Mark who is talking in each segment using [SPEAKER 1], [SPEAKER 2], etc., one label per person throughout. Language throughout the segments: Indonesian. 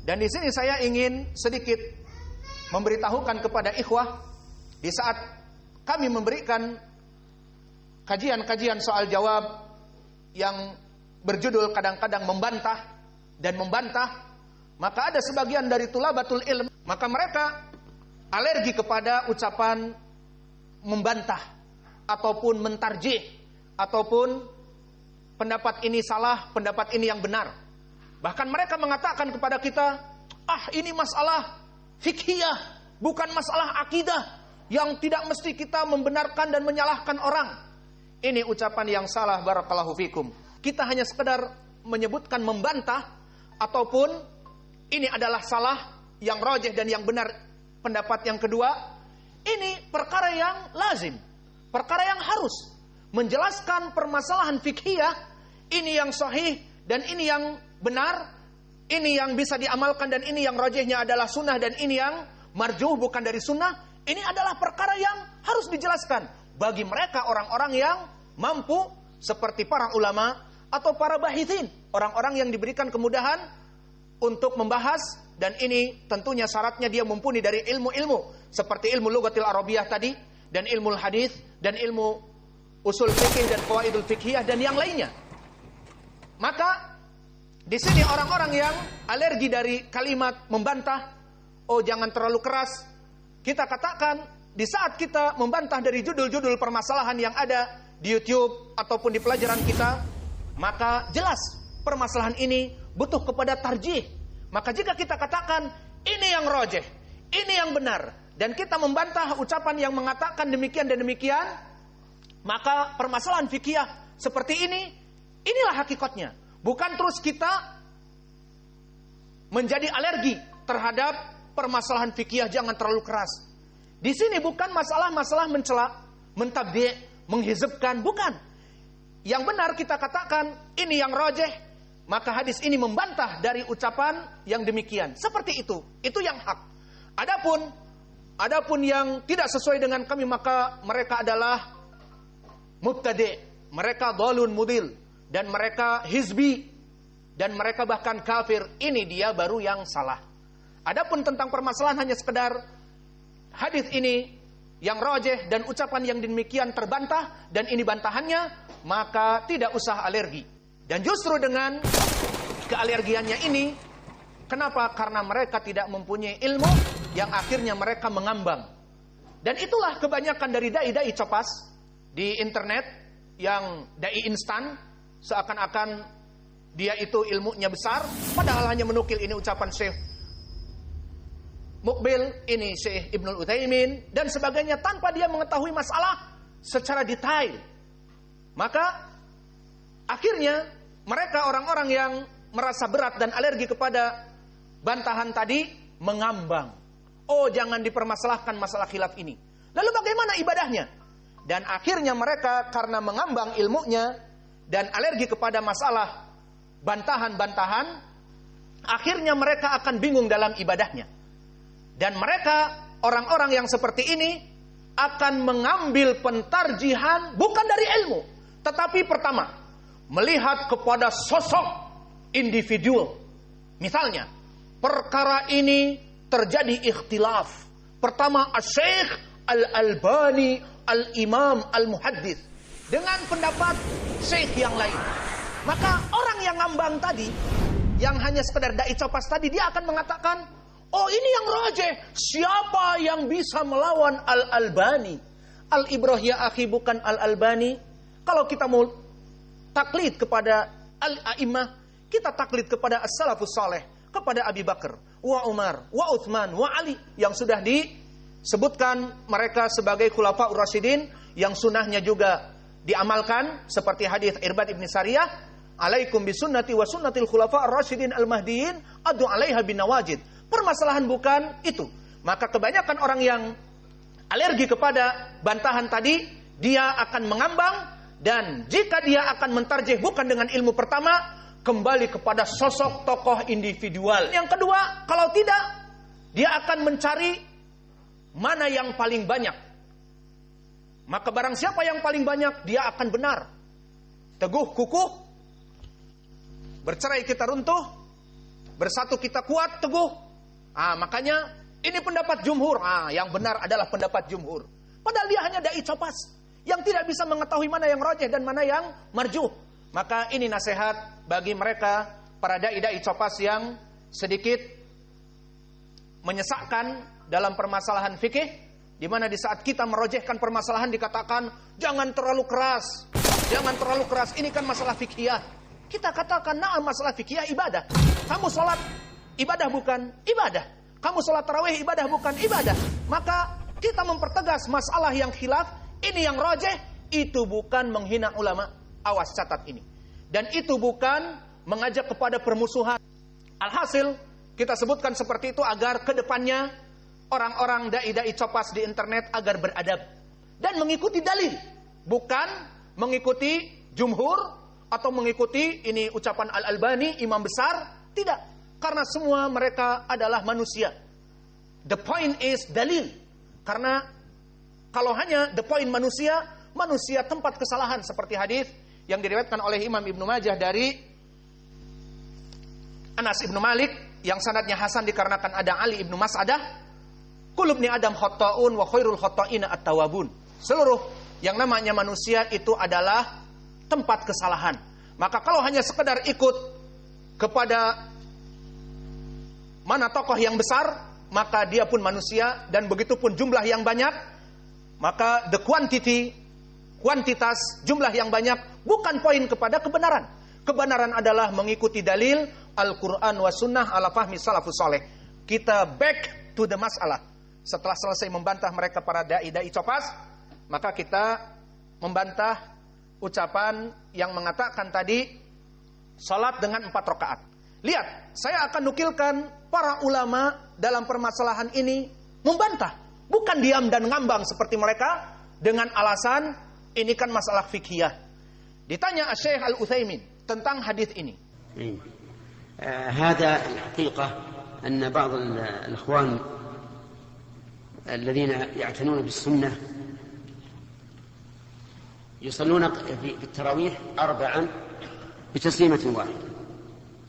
[SPEAKER 1] Dan di sini saya ingin sedikit memberitahukan kepada ikhwah, di saat kami memberikan kajian-kajian soal jawab yang berjudul kadang-kadang membantah dan membantah, maka ada sebagian dari tulabatul ilm, maka mereka alergi kepada ucapan membantah ataupun mentarjih ataupun pendapat ini salah, pendapat ini yang benar. Bahkan mereka mengatakan kepada kita, ini masalah fikhiyah, bukan masalah akidah, yang tidak mesti kita membenarkan dan menyalahkan orang. Ini ucapan yang salah, barakallahu fikum. Kita hanya sekedar menyebutkan membantah, ataupun ini adalah salah, yang rajih dan yang benar pendapat yang kedua. Ini perkara yang lazim, perkara yang harus menjelaskan permasalahan fikhiyah, ini yang sahih dan ini yang benar, ini yang bisa diamalkan dan ini yang rajihnya adalah sunnah dan ini yang marjuh bukan dari sunnah. Ini adalah perkara yang harus dijelaskan bagi mereka orang-orang yang mampu, seperti para ulama atau para bahithin, orang-orang yang diberikan kemudahan untuk membahas. Dan ini tentunya syaratnya dia mumpuni dari ilmu-ilmu seperti ilmu lughatil arabiyah tadi, dan ilmu hadis, dan ilmu usul fikih dan qawaidul fikhiyah dan yang lainnya. Maka di sini orang-orang yang alergi dari kalimat membantah, jangan terlalu keras. Kita katakan di saat kita membantah dari judul-judul permasalahan yang ada di YouTube ataupun di pelajaran kita, maka jelas permasalahan ini butuh kepada tarjih. Maka jika kita katakan ini yang rajih, ini yang benar, dan kita membantah ucapan yang mengatakan demikian dan demikian, maka permasalahan fikih seperti ini, inilah hakikatnya. Bukan terus kita menjadi alergi terhadap permasalahan fikih, jangan terlalu keras. Di sini bukan masalah-masalah mencela, mentabdi', menghizibkan, bukan. Yang benar kita katakan ini yang rajih, maka hadis ini membantah dari ucapan yang demikian. Seperti itu yang hak. Adapun yang tidak sesuai dengan kami, maka mereka adalah mubtadi', mereka dhalun mudil, dan mereka hizbi, dan mereka bahkan kafir. Ini dia baru yang salah. Adapun tentang permasalahan hanya sekedar hadis ini yang rajih dan ucapan yang demikian terbantah dan ini bantahannya, maka tidak usah alergi. Dan justru dengan kealergiannya ini, kenapa? Karena mereka tidak mempunyai ilmu yang akhirnya mereka mengambang. Dan itulah kebanyakan dari dai-dai copas di internet, yang dai instan, seakan-akan dia itu ilmunya besar, padahal hanya menukil ini ucapan Syekh Mukbil, ini Syekh Ibnul Utsaimin dan sebagainya, tanpa dia mengetahui masalah secara detail. Maka akhirnya mereka orang-orang yang merasa berat dan alergi kepada bantahan tadi mengambang. Jangan dipermasalahkan masalah khilaf ini. Lalu bagaimana ibadahnya? Dan akhirnya mereka karena mengambang ilmunya dan alergi kepada masalah bantahan-bantahan, akhirnya mereka akan bingung dalam ibadahnya. Dan mereka, orang-orang yang seperti ini, akan mengambil pentarjihan bukan dari ilmu, tetapi pertama, melihat kepada sosok individu. Misalnya, perkara ini terjadi ikhtilaf. Pertama, Syekh Al-Albani, Al-Imam Al-Muhaddits, dengan pendapat syekh yang lain. Maka orang yang ngambang tadi, yang hanya sekedar dai copas tadi, dia akan mengatakan, ini yang rajih. Siapa yang bisa melawan Al-Albani? Al-Ibrah ya akhi, bukan Al-Albani. Kalau kita mau taklid kepada Al-A'immah, kita taklid kepada As-Salafus Saleh, kepada Abi Bakar, wa Umar, wa Uthman, wa Ali, yang sudah disebutkan mereka sebagai Khulafaur Rasyidin, yang sunnahnya juga diamalkan, seperti hadis Irbad ibn Sariyah, alaikum bisunnati wa sunnatil khulafaur rasyidin al-mahdiyyin, adu 'alaiha bin nawajid. Permasalahan bukan itu. Maka kebanyakan orang yang alergi kepada bantahan tadi, dia akan mengambang, dan jika dia akan mentarjih bukan dengan ilmu pertama, kembali kepada sosok tokoh individual. Yang kedua, kalau tidak, dia akan mencari mana yang paling banyak. Maka barang siapa yang paling banyak, dia akan benar. Teguh kukuh, bercerai kita runtuh, Bersatu kita kuat, teguh. Makanya ini pendapat jumhur. Yang benar adalah pendapat jumhur. Padahal dia hanya dai copas yang tidak bisa mengetahui mana yang rajih dan mana yang marjuh. Maka ini nasihat bagi mereka, para dai-dai copas yang sedikit menyesakkan dalam permasalahan fikih, di mana di saat kita merojehkan permasalahan dikatakan jangan terlalu keras, jangan terlalu keras. Ini kan masalah fikih. Kita katakan, nah, masalah fikih ibadah. Kamu sholat ibadah bukan ibadah. Kamu sholat tarawih ibadah bukan ibadah. Maka kita mempertegas masalah yang khilaf, ini yang rajih, itu bukan menghina ulama. Awas, catat ini. Dan itu bukan mengajak kepada permusuhan. Alhasil, kita sebutkan seperti itu agar kedepannya orang-orang dai-dai copas di internet agar beradab dan mengikuti dalil, bukan mengikuti jumhur atau mengikuti ini ucapan Al-Albani, imam besar. Tidak, karena semua mereka adalah manusia. The point is dalil. Karena kalau hanya the point manusia tempat kesalahan, seperti hadis yang diriwayatkan oleh Imam Ibnu Majah dari Anas Ibnu Malik yang sanadnya hasan dikarenakan ada Ali Ibnu Mas'adah. Kullu ibni Adam khata'un wa khairul khata'ina at-tawwabun. Seluruh yang namanya manusia itu adalah tempat kesalahan. Maka kalau hanya sekedar ikut kepada mana tokoh yang besar, maka dia pun manusia, dan begitu pun jumlah yang banyak, maka the quantity, kuantitas, jumlah yang banyak bukan poin kepada kebenaran. Kebenaran adalah mengikuti dalil Al-Quran wa sunnah ala fahmi salafus saleh. Kita back to the masalah. Setelah selesai membantah mereka para dai-dai copas, maka kita membantah ucapan yang mengatakan tadi salat dengan 4 rakaat. Lihat, saya akan nukilkan para ulama dalam permasalahan ini membantah, bukan diam dan ngambang seperti mereka dengan alasan ini kan masalah fikih. Ditanya Syekh Al-Utsaimin tentang hadis ini.
[SPEAKER 2] هذا الحقيقة أن بعض الإخوان الذين يعتنون بالسنة يصلون في التراويح 4 بتسليمة واحدة،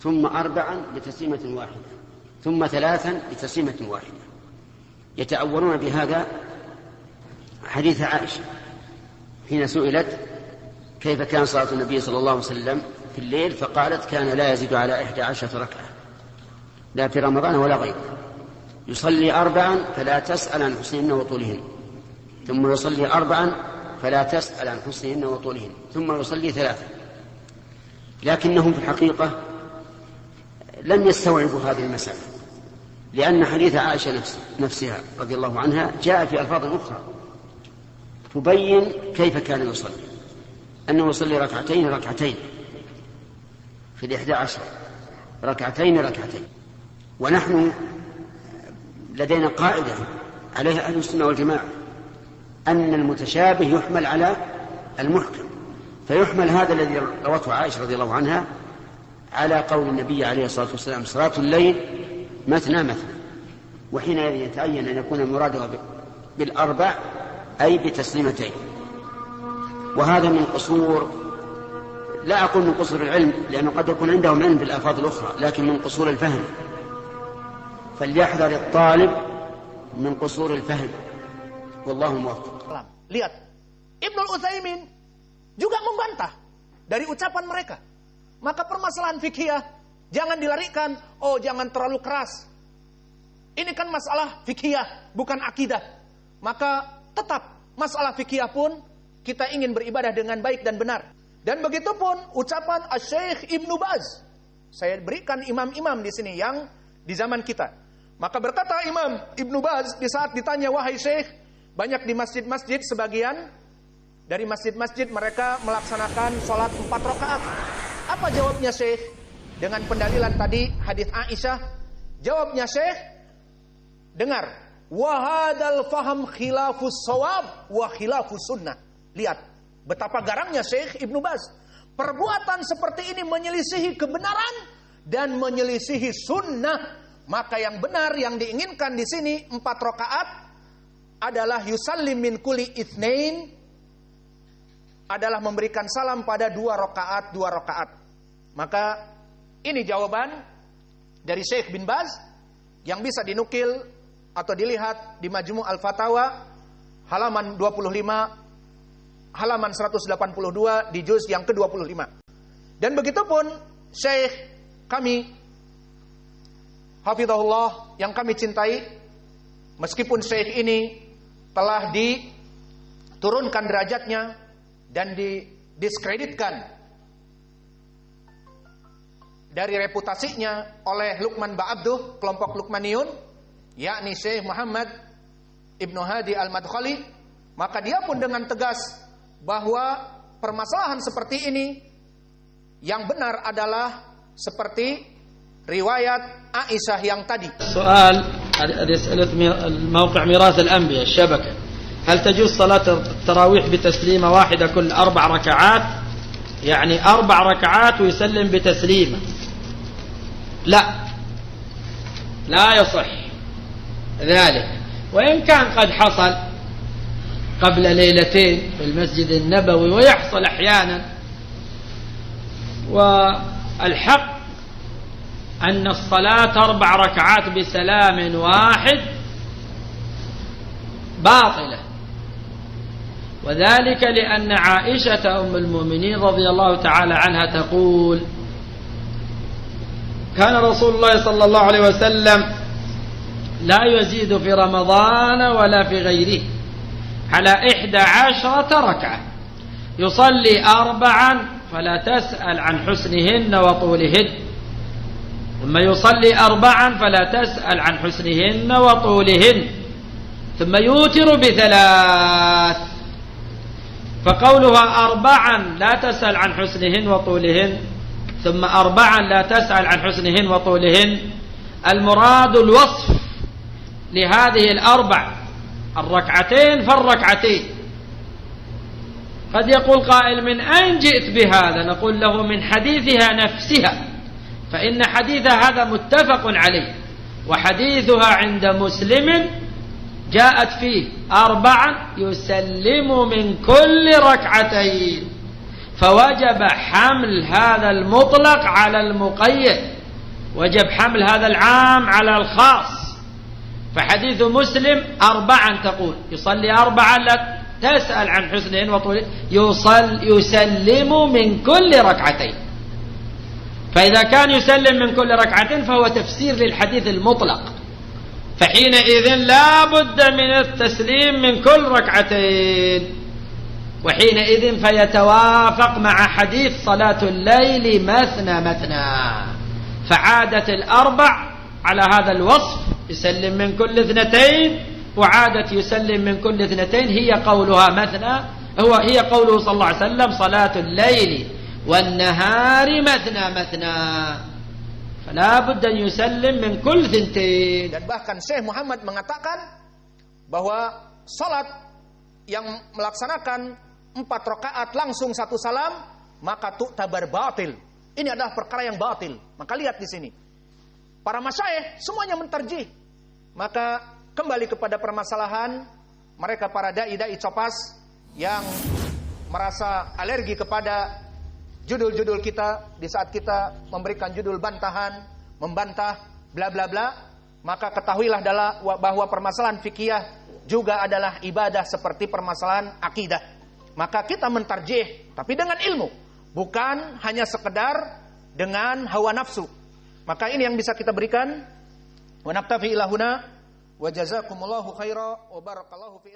[SPEAKER 2] ثم 4 بتسليمة واحدة، ثم 3 بتسليمة واحدة، يتأولون بهذا حديث عائشة حين سئلت كيف كان صلاة النبي صلى الله عليه وسلم في الليل، فقالت كان لا يزيد على 11 ركعة لا في رمضان ولا غيره، يصلي 4 فلا تسأل عن حسنهن وطولهن، ثم يصلي 4 فلا تسأل عن حسنهن وطولهن، ثم يصلي 3. لكنهم في الحقيقة لم يستوعبوا هذه المسألة، لأن حديث عائشة نفسها رضي الله عنها جاء في ألفاظ أخرى تبين كيف كان يصلي، أنه يصلي 2 ركعتين في 11 2 ونحن لدينا قاعدة عليها أهل السنة والجماعة، أن المتشابه يحمل على المحكم، فيحمل هذا الذي روته عائشة رضي الله عنها على قول النبي عليه الصلاة والسلام صلاة الليل مثنى مثنى، وحينئذ يتعين أن يكون مراده بال4 أي بتسليمتين. وهذا من قصور، لا أقول من قصور العلم لأنه قد يكون عندهم علم بالألفاظ الأخرى، لكن من قصور الفهم. فليحذر الطالب من قصور الفهم، والله موفق.
[SPEAKER 1] Lihat, Ibnul Utsaimin juga membantah dari ucapan mereka. Maka permasalahan fikih jangan dilarikan, oh jangan terlalu keras. Ini kan masalah fikih, bukan akidah. Maka tetap masalah fikih pun kita ingin beribadah dengan baik dan benar. Dan begitu pun ucapan Syekh Ibnu Baz. Saya berikan imam-imam di sini yang di zaman kita. Maka berkata Imam Ibnu Baz di saat ditanya, wahai Syekh, banyak di masjid-masjid sebagian dari masjid-masjid mereka melaksanakan sholat 4 rakaat. Apa jawabnya Syekh? Dengan pendalilan tadi hadis Aisyah, jawabnya Syekh, dengar, wa hadzal faham khilafus shawab wa khilafus sunnah. Lihat betapa garangnya Syekh Ibnu Baz. Perbuatan seperti ini menyelisihi kebenaran dan menyelisihi sunnah. Maka yang benar yang diinginkan di sini 4 rakaat adalah yusallim min kulli itsnain, adalah memberikan salam pada 2 rakaat. Maka ini jawaban dari Syekh bin Baz yang bisa dinukil atau dilihat di Majmu' Al-Fatawa halaman 25, halaman 182 di juz yang ke-25. Dan begitupun Syekh kami hafizahullah yang kami cintai, meskipun Syekh ini telah diturunkan derajatnya dan didiskreditkan dari reputasinya oleh Luqman Ba'abduh, kelompok Luqmaniyun, yakni Syekh Muhammad Ibnu Hadi Al-Madkhali, maka dia pun dengan tegas bahwa permasalahan seperti ini yang benar adalah seperti riwayat Aisyah yang tadi.
[SPEAKER 3] Soal أسئلة موقع ميراث الأنبياء الشبكة، هل تجوز صلاة التراويح بتسليمة واحدة كل 4 ركعات؟ يعني 4 ركعات ويسلم بتسليمة؟ لا يصح ذلك، وإن كان قد حصل قبل ليلتين في المسجد النبوي ويحصل أحيانا، والحق أن الصلاة 4 ركعات بسلام واحد باطلة، وذلك لأن عائشة أم المؤمنين رضي الله تعالى عنها تقول: كان رسول الله صلى الله عليه وسلم لا يزيد في رمضان ولا في غيره على 11 ركعة، يصلي 4 فلا تسأل عن حسنهن وطولهن، ثم يصلي 4 فلا تسأل عن حسنهن وطولهن، ثم يوتر ب3. فقولها 4 لا تسأل عن حسنهن وطولهن ثم 4 لا تسأل عن حسنهن وطولهن، المراد الوصف لهذه ال4 الركعتين فالركعتين. قد يقول قائل: من أين جئت بهذا؟ نقول له: من حديثها نفسها، فإن حديثها هذا متفق عليه، وحديثها عند مسلم جاءت فيه 4 يسلم من كل ركعتين، فوجب حمل هذا المطلق على المقيد، وجب حمل هذا العام على الخاص. فحديث مسلم 4 تقول يصلي 4 لا تسأل عن حسنهن وطولهن، يسلم من كل ركعتين. فإذا كان يسلم من كل ركعتين فهو تفسير للحديث المطلق، فحينئذ لا بد من التسليم من كل ركعتين، وحينئذ فيتوافق مع حديث صلاة الليل مثنى مثنى، فعادت 4 على هذا الوصف، يسلم من كل 2، وعادت يسلم من كل 2 هي قولها مثنى، هي قوله صلى الله عليه وسلم: صلاة الليل والنهار مثنى مثنى، فلا بد أن يسلم من كل 2.
[SPEAKER 1] Dan bahkan Syekh Muhammad mengatakan bahwa salat yang melaksanakan 4 rakaat langsung 1 salam maka tu'tabar batil. Ini adalah perkara yang batil. Maka lihat di sini, para masyayikh semuanya mentarjih. Maka kembali kepada permasalahan mereka para dai-dai copas yang merasa alergi kepada judul-judul kita di saat kita memberikan judul bantahan, membantah bla bla bla, maka ketahuilah bahwa permasalahan fikih juga adalah ibadah seperti permasalahan akidah. Maka kita mentarjih tapi dengan ilmu, bukan hanya sekedar dengan hawa nafsu. Maka ini yang bisa kita berikan. Wa naftafi ila huna wa jazakumullahu khaira wa barakallahu fi